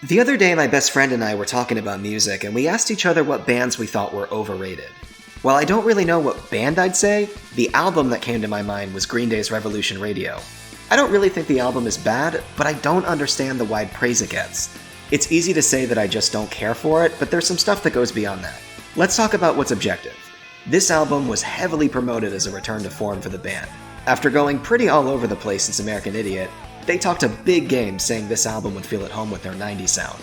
The other day, my best friend and I were talking about music, and we asked each other what bands we thought were overrated. While I don't really know what band I'd say, the album that came to my mind was Green Day's Revolution Radio. I don't really think the album is bad, but I don't understand the wide praise it gets. It's easy to say that I just don't care for it, but there's some stuff that goes beyond that. Let's talk about what's objective. This album was heavily promoted as a return to form for the band. After going pretty all over the place since American Idiot, they talked a big game saying this album would feel at home with their 90s sound.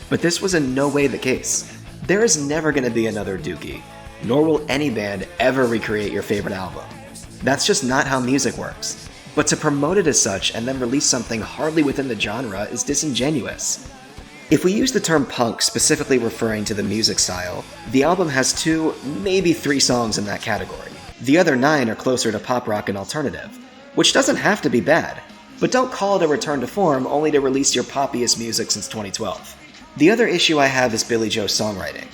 But this was in no way the case. There is never going to be another Dookie, nor will any band ever recreate your favorite album. That's just not how music works. But to promote it as such and then release something hardly within the genre is disingenuous. If we use the term punk specifically referring to the music style, the album has 2, maybe 3 songs in that category. The other 9 are closer to pop rock and alternative, which doesn't have to be bad. But don't call it a return to form only to release your poppiest music since 2012. The other issue I have is Billy Joe's songwriting.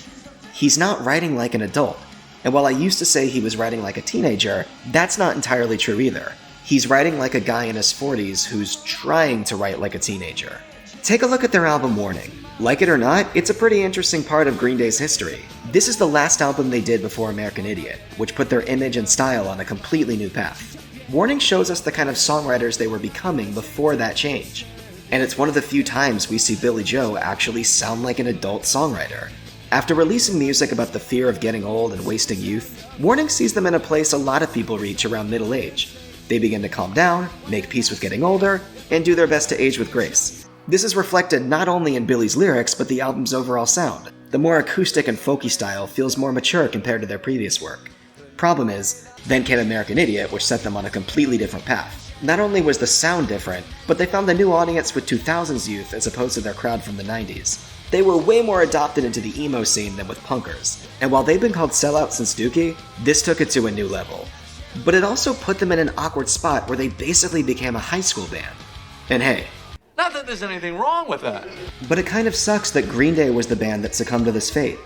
He's not writing like an adult, and while I used to say he was writing like a teenager, that's not entirely true either. He's writing like a guy in his 40s who's trying to write like a teenager. Take a look at their album Warning. Like it or not, it's a pretty interesting part of Green Day's history. This is the last album they did before American Idiot, which put their image and style on a completely new path. Warning shows us the kind of songwriters they were becoming before that change. And it's one of the few times we see Billy Joe actually sound like an adult songwriter. After releasing music about the fear of getting old and wasting youth, Warning sees them in a place a lot of people reach around middle age. They begin to calm down, make peace with getting older, and do their best to age with grace. This is reflected not only in Billy's lyrics, but the album's overall sound. The more acoustic and folky style feels more mature compared to their previous work. Problem is, then came American Idiot, which set them on a completely different path. Not only was the sound different, but they found a new audience with 2000s youth as opposed to their crowd from the 90s. They were way more adopted into the emo scene than with punkers, and while they've been called sellouts since Dookie, this took it to a new level. But it also put them in an awkward spot where they basically became a high school band. And hey, not that there's anything wrong with that. But it kind of sucks that Green Day was the band that succumbed to this fate.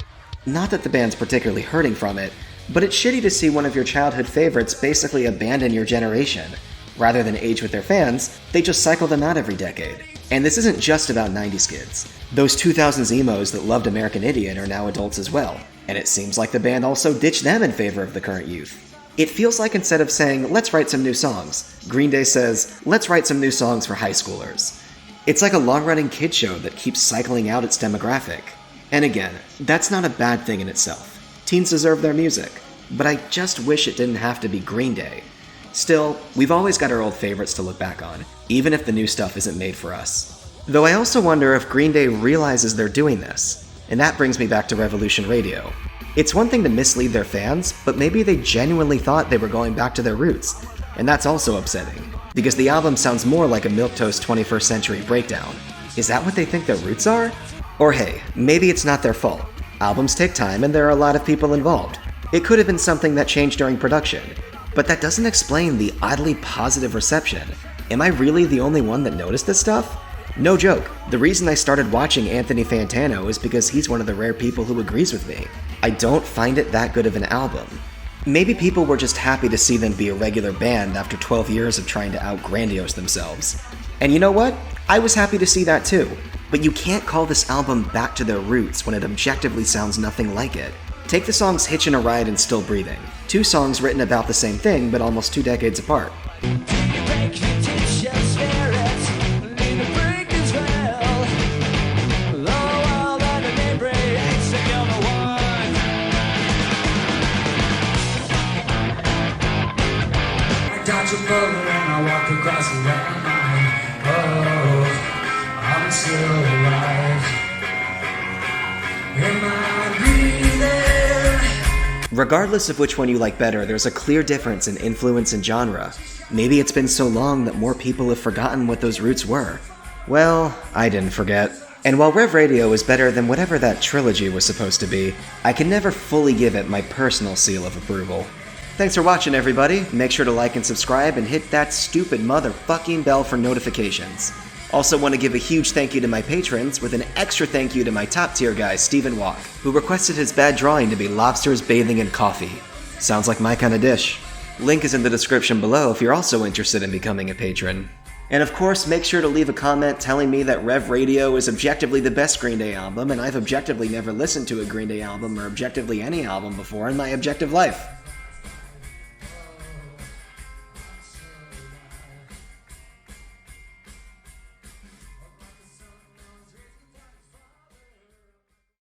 Not that the band's particularly hurting from it, but it's shitty to see one of your childhood favorites basically abandon your generation. Rather than age with their fans, they just cycle them out every decade. And this isn't just about 90s kids. Those 2000s emos that loved American Idiot are now adults as well, and it seems like the band also ditched them in favor of the current youth. It feels like instead of saying, let's write some new songs, Green Day says, let's write some new songs for high schoolers. It's like a long-running kid show that keeps cycling out its demographic. And again, that's not a bad thing in itself. Teens deserve their music, but I just wish it didn't have to be Green Day. Still, we've always got our old favorites to look back on, even if the new stuff isn't made for us. Though I also wonder if Green Day realizes they're doing this, and that brings me back to Revolution Radio. It's one thing to mislead their fans, but maybe they genuinely thought they were going back to their roots, and that's also upsetting, because the album sounds more like a milquetoast 21st century breakdown. Is that what they think their roots are? Or hey, maybe it's not their fault. Albums take time and there are a lot of people involved. It could have been something that changed during production, but that doesn't explain the oddly positive reception. Am I really the only one that noticed this stuff? No joke, the reason I started watching Anthony Fantano is because he's one of the rare people who agrees with me. I don't find it that good of an album. Maybe people were just happy to see them be a regular band after 12 years of trying to out-grandiose themselves. And you know what? I was happy to see that too. But you can't call this album back to their roots when it objectively sounds nothing like it. Take the songs Hitchin' a Ride and Still Breathing, 2 songs written about the same thing but almost 2 decades apart. Regardless of which one you like better, there's a clear difference in influence and genre. Maybe it's been so long that more people have forgotten what those roots were. Well, I didn't forget. And while Rev Radio is better than whatever that trilogy was supposed to be, I can never fully give it my personal seal of approval. Thanks for watching, everybody. Make sure to like and subscribe and hit that stupid motherfucking bell for notifications. Also want to give a huge thank you to my patrons, with an extra thank you to my top tier guy, Stephen Walk, who requested his bad drawing to be lobsters bathing in coffee. Sounds like my kind of dish. Link is in the description below if you're also interested in becoming a patron. And of course, make sure to leave a comment telling me that Rev Radio is objectively the best Green Day album, and I've objectively never listened to a Green Day album or objectively any album before in my objective life.